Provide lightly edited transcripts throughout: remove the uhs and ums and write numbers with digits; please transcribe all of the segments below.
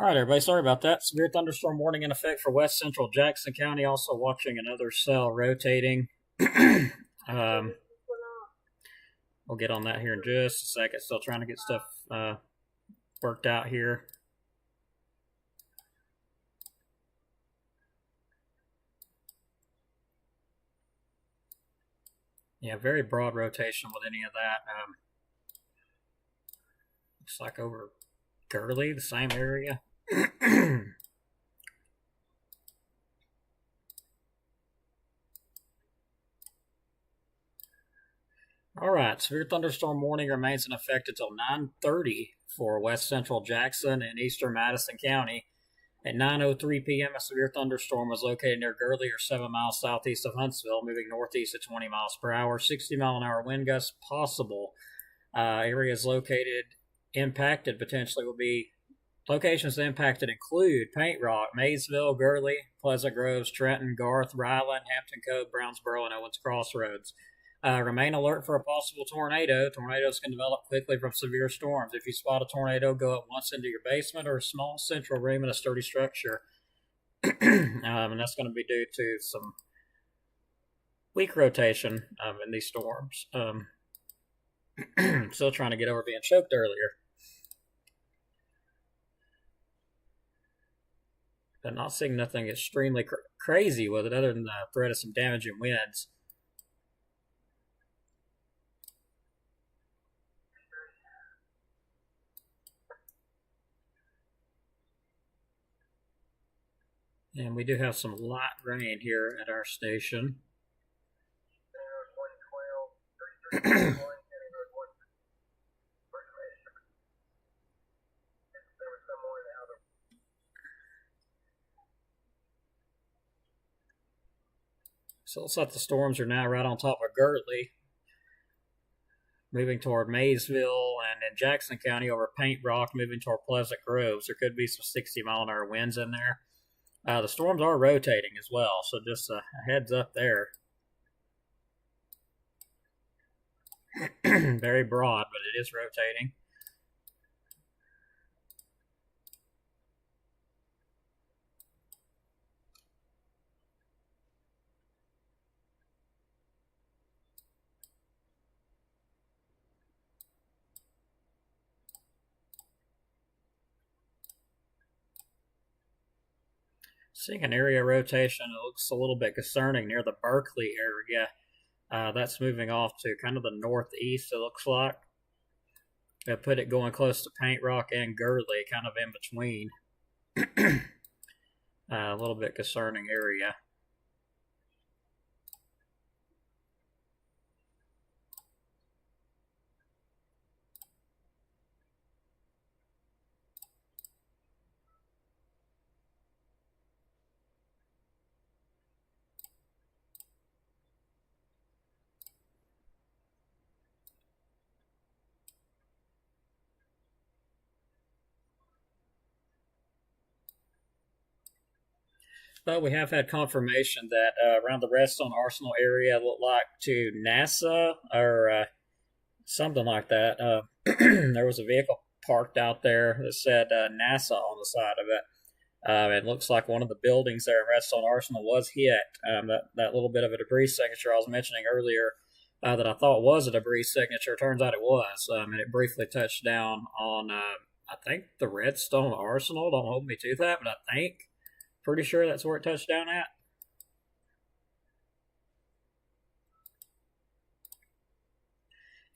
All right, everybody. Sorry about that. Severe thunderstorm warning in effect for west central Jackson County. Also watching another cell rotating. um, we'll get on that here in just a second. Still trying to get stuff worked out here. Yeah, very broad rotation with any of that. Looks like over Gurley, the same area. All right, severe thunderstorm warning remains in effect until 9:30 for west central Jackson and eastern Madison County. At 9:03 p.m., a severe thunderstorm was located near Gurley, or 7 miles southeast of Huntsville, moving northeast at 20 miles per hour, 60-mile-an-hour wind gusts possible. Areas located impacted potentially will be locations impacted include Paint Rock, Maysville, Gurley, Pleasant Groves, Trenton, Garth, Ryland, Hampton Cove, Brownsboro, and Owens Crossroads. Remain alert for a possible tornado. Tornadoes can develop quickly from severe storms. If you spot a tornado, go at once into your basement or a small central room in a sturdy structure. And that's going to be due to some weak rotation in these storms. Still trying to get over being choked earlier. But not seeing nothing extremely crazy with it other than the threat of some damaging winds. And we do have some light rain here at our station. So it looks like the storms are now right on top of Gurley, moving toward Maysville, and in Jackson County over Paint Rock, moving toward Pleasant Groves. There could be some 60-mile-an-hour winds in there. The storms are rotating as well, so just a heads up there. Very broad, but it is rotating. Seeing an area rotation, it looks a little bit concerning near the Berkeley area. That's moving off to kind of the northeast, it looks like. I put it going close to Paint Rock and Gurley, kind of in between. A little bit concerning area. But we have had confirmation that around the Redstone Arsenal area looked like to NASA or something like that. There was a vehicle parked out there that said NASA on the side of it. It looks like one of the buildings there in Redstone Arsenal was hit. That little bit of a debris signature I was mentioning earlier that I thought was a debris signature, turns out it was. And it briefly touched down on, I think, the Redstone Arsenal. Don't hold me to that, but I think. Pretty sure that's where it touched down at.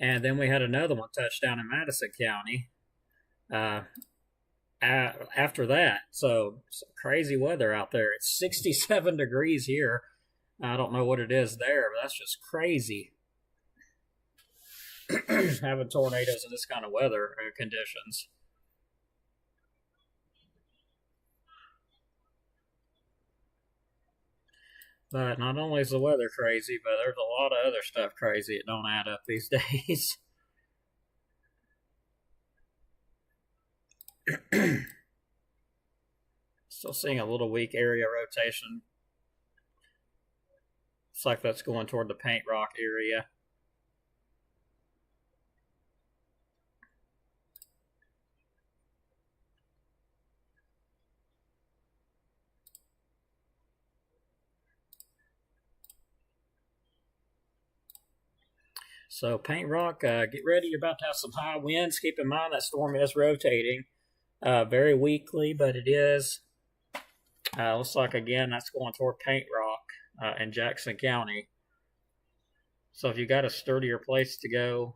And then we had another one touch down in Madison County after that. So crazy weather out there. It's 67 degrees here. I don't know what it is there, but that's just crazy. Having tornadoes in this kind of weather conditions. But not only is the weather crazy, but there's a lot of other stuff crazy that don't add up these days. Still seeing a little weak area rotation. Looks like that's going toward the Paint Rock area. So Paint Rock, get ready. You're about to have some high winds. Keep in mind that storm is rotating very weakly, but it is. Looks like, again, that's going toward Paint Rock in Jackson County. So if you got a sturdier place to go,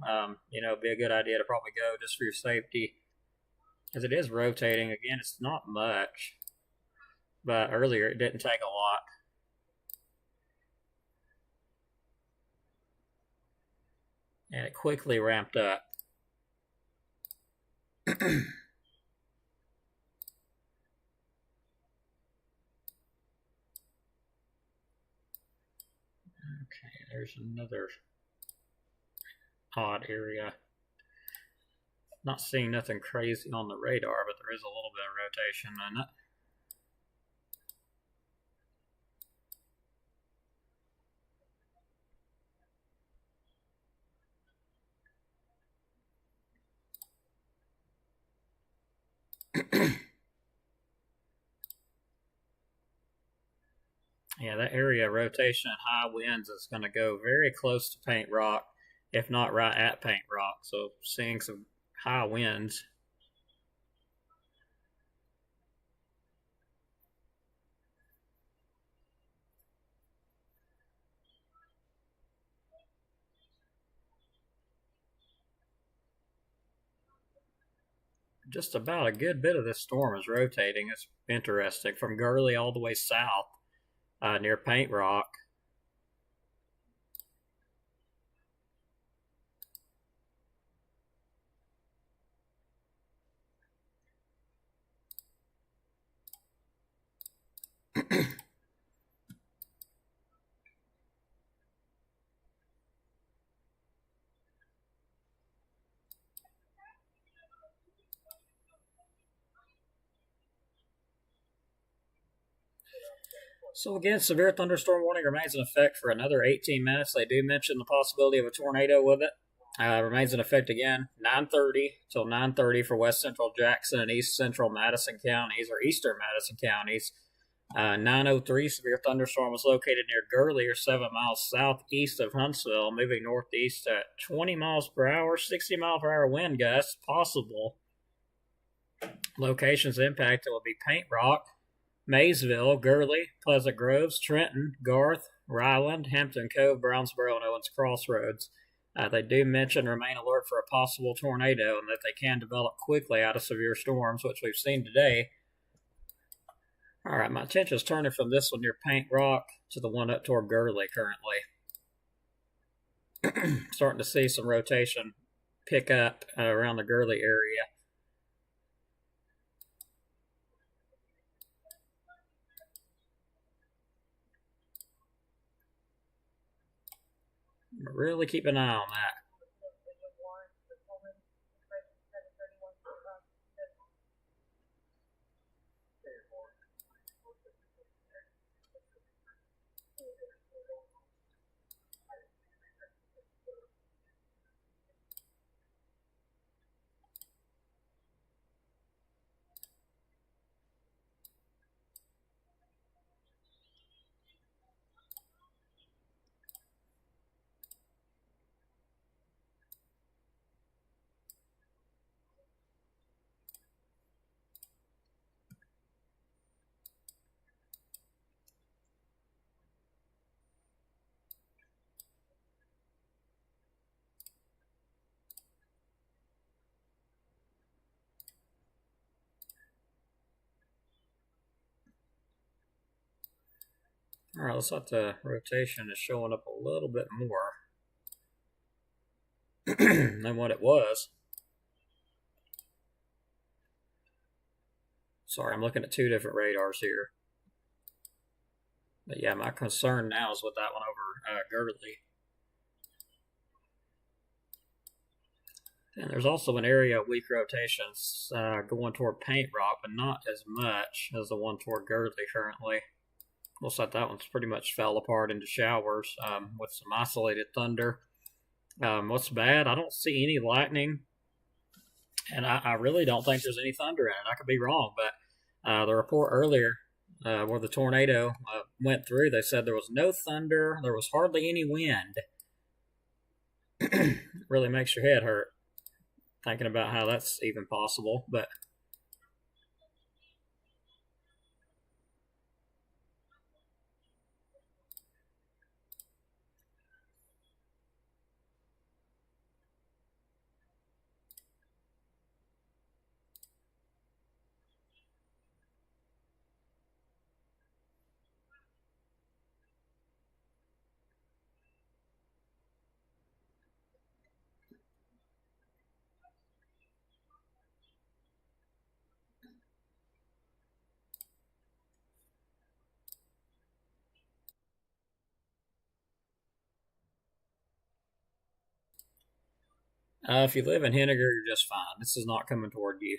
it'd be a good idea to probably go just for your safety. As it is rotating, again, it's not much. But earlier it didn't take a lot. And it quickly ramped up. Okay, there's another odd area. Not seeing nothing crazy on the radar, but there is a little bit of rotation in it. Yeah, that area of rotation and high winds is going to go very close to Paint Rock, if not right at Paint Rock. So seeing some high winds. Just about a good bit of this storm is rotating. It's interesting. From Gurley all the way south near Paint Rock. So again, severe thunderstorm warning remains in effect for another 18 minutes. They do mention the possibility of a tornado with it. Remains in effect again, 9:30 till 9:30 for west central Jackson and east central Madison counties, or eastern Madison counties. 9:03, severe thunderstorm was located near Gurley, or 7 miles southeast of Huntsville, moving northeast at 20 miles per hour, 60 mile per hour wind gusts possible. Locations impacted will be Paint Rock, Maysville, Gurley, Pleasant Groves, Trenton, Garth, Ryland, Hampton Cove, Brownsboro, and Owens Crossroads. They do mention remain alert for a possible tornado and that they can develop quickly out of severe storms, which we've seen today. All right, my attention is turning from this one near Paint Rock to the one up toward Gurley currently. Starting to see some rotation pick up around the Gurley area. Really keep an eye on that. All right, looks like the rotation is showing up a little bit more than what it was. Sorry, I'm looking at two different radars here. But yeah, my concern now is with that one over Gurley. And there's also an area of weak rotations going toward Paint Rock, but not as much as the one toward Gurley currently. Looks like that one's pretty much fell apart into showers with some isolated thunder. What's bad, I don't see any lightning, and I really don't think there's any thunder in it. I could be wrong, but the report earlier where the tornado went through, they said there was no thunder, there was hardly any wind. Really makes your head hurt thinking about how that's even possible. But if you live in Henniger, you're just fine. This is not coming toward you.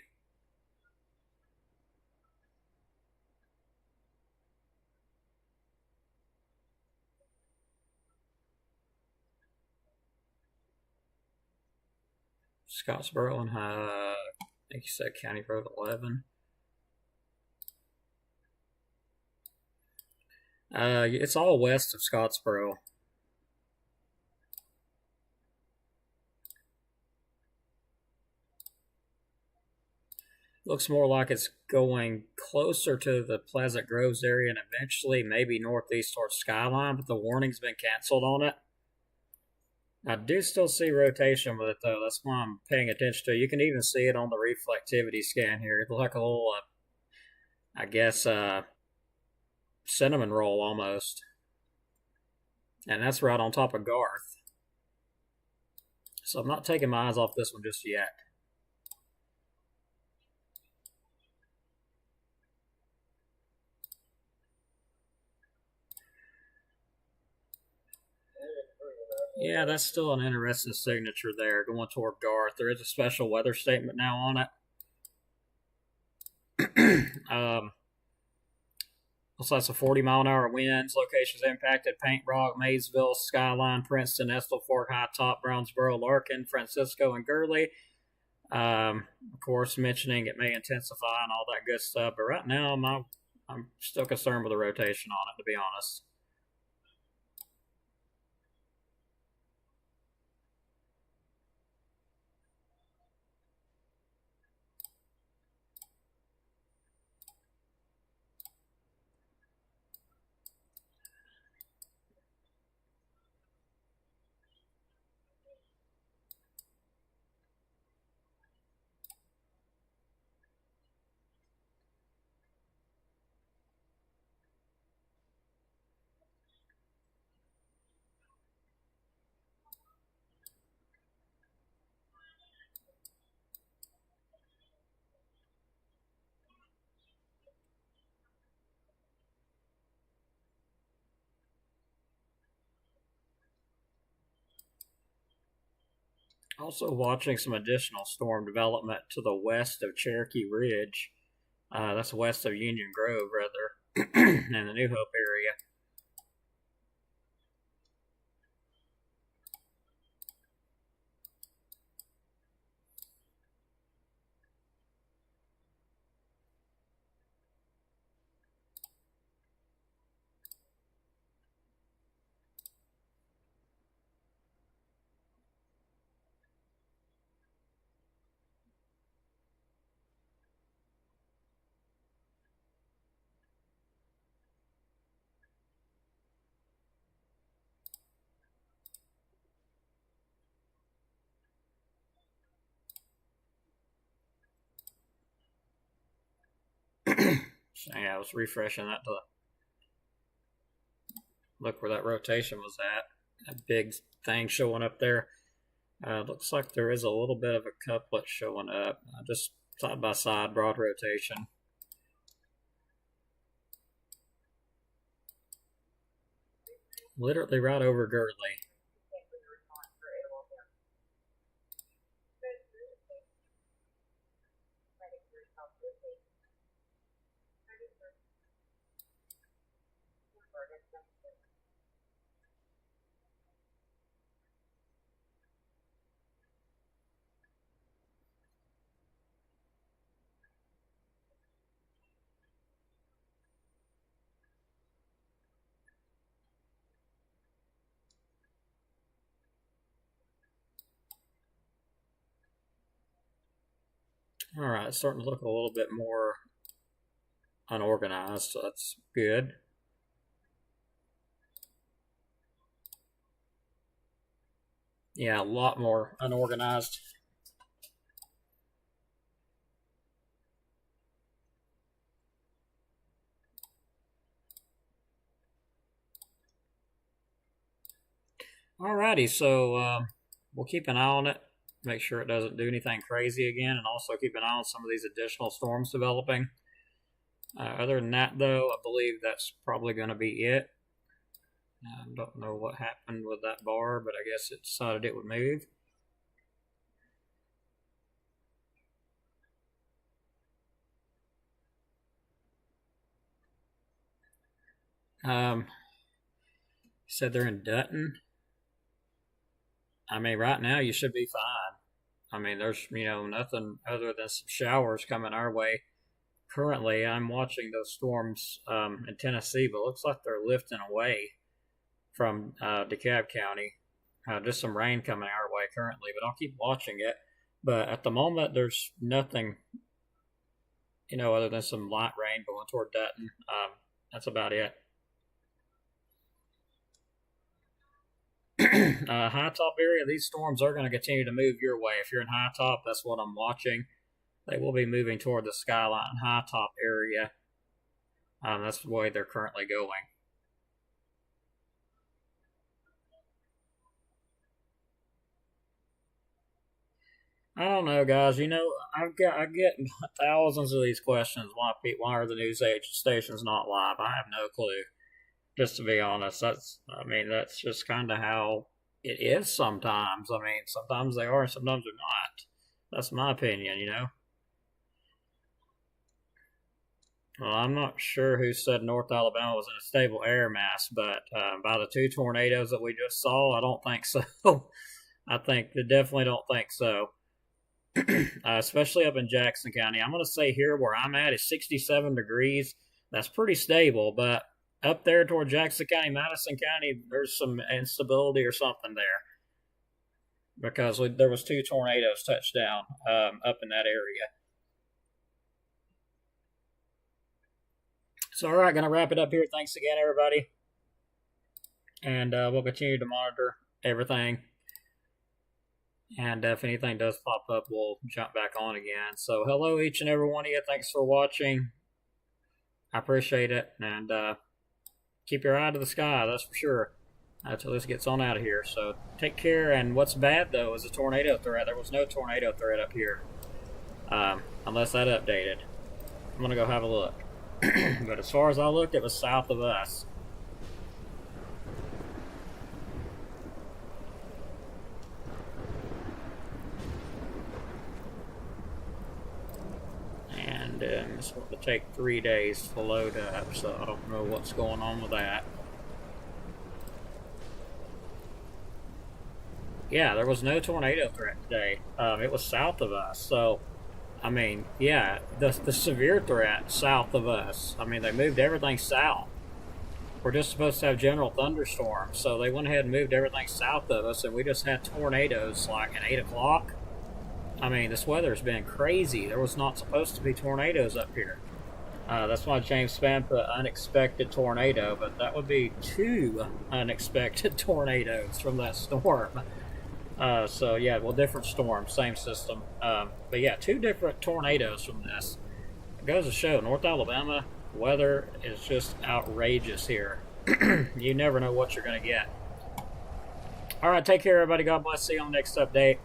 Scottsboro and I think you said County Road 11. It's all west of Scottsboro. Looks more like it's going closer to the Pleasant Groves area and eventually maybe northeast towards Skyline, but the warning's been canceled on it. I do still see rotation with it though. That's why I'm paying attention to it. You can even see it on the reflectivity scan here. It looks like a little, I guess, cinnamon roll almost. And that's right on top of Garth. So I'm not taking my eyes off this one just yet. Yeah, that's still an interesting signature there going toward Garth. There is a special weather statement now on it. Looks like some 40-mile-an-hour winds. Locations impacted: Paint Rock, Maysville, Skyline, Princeton, Estill Fork, High Top, Brownsboro, Larkin, Francisco, and Gurley. Of course, mentioning it may intensify and all that good stuff. But right now, I'm still concerned with the rotation on it, to be honest. Also, watching some additional storm development to the west of Cherokee Ridge. That's west of Union Grove, rather, in the New Hope area. So, yeah, I was refreshing that to look where that rotation was at. That big thing showing up there. Looks like there is a little bit of a couplet showing up. Just side by side, broad rotation. Literally right over Gurley. All right, it's starting to look a little bit more unorganized, so that's good. Yeah, a lot more unorganized. Alrighty, so we'll keep an eye on it, make sure it doesn't do anything crazy again, and also keep an eye on some of these additional storms developing. Other than that, though, I believe that's probably going to be it. I don't know what happened with that bar, but I guess it decided it would move. Said they're in Dutton. I mean, right now you should be fine. I mean, there's, nothing other than some showers coming our way. Currently, I'm watching those storms in Tennessee, but it looks like they're lifting away from DeKalb County. Just some rain coming our way currently, but I'll keep watching it. But at the moment, there's nothing, other than some light rain going toward Dutton. That's about it. High top area, these storms are going to continue to move your way. If you're in high top, that's what I'm watching. They will be moving toward the skyline high top area. That's the way they're currently going. I don't know, guys. I get thousands of these questions. Why are the news stations not live? I have no clue. Just to be honest, that's just kind of how it is sometimes. I mean, sometimes they are, sometimes they're not. That's my opinion. Well, I'm not sure who said North Alabama was in a stable air mass, but by the two tornadoes that we just saw, I don't think so. I definitely don't think so. Especially up in Jackson County. I'm going to say here where I'm at is 67 degrees. That's pretty stable, but up there toward Jackson County, Madison County, there's some instability or something there. Because there was two tornadoes touched down up in that area. So, all right, going to wrap it up here. Thanks again, everybody. And we'll continue to monitor everything. And if anything does pop up, we'll jump back on again. So, hello, each and every one of you. Thanks for watching. I appreciate it. And keep your eye to the sky, that's for sure, until this gets on out of here. So take care. And what's bad, though, is a tornado threat. There was no tornado threat up here, unless that updated. I'm going to go have a look. But as far as I looked, it was south of us. And it's going to take 3 days to load up, so I don't know what's going on with that. Yeah, there was no tornado threat today. It was south of us, so I mean, yeah, the severe threat south of us. I mean, they moved everything south. We're just supposed to have general thunderstorms, so they went ahead and moved everything south of us, and we just had tornadoes like at 8 o'clock. I mean, this weather's been crazy. There was not supposed to be tornadoes up here. That's why James Spann put unexpected tornado, but that would be 2 unexpected tornadoes from that storm. So yeah, well, different storms, same system. But yeah, 2 different tornadoes from this. It goes to show, North Alabama, weather is just outrageous here. You never know what you're going to get. All right, take care, everybody. God bless. See you on the next update.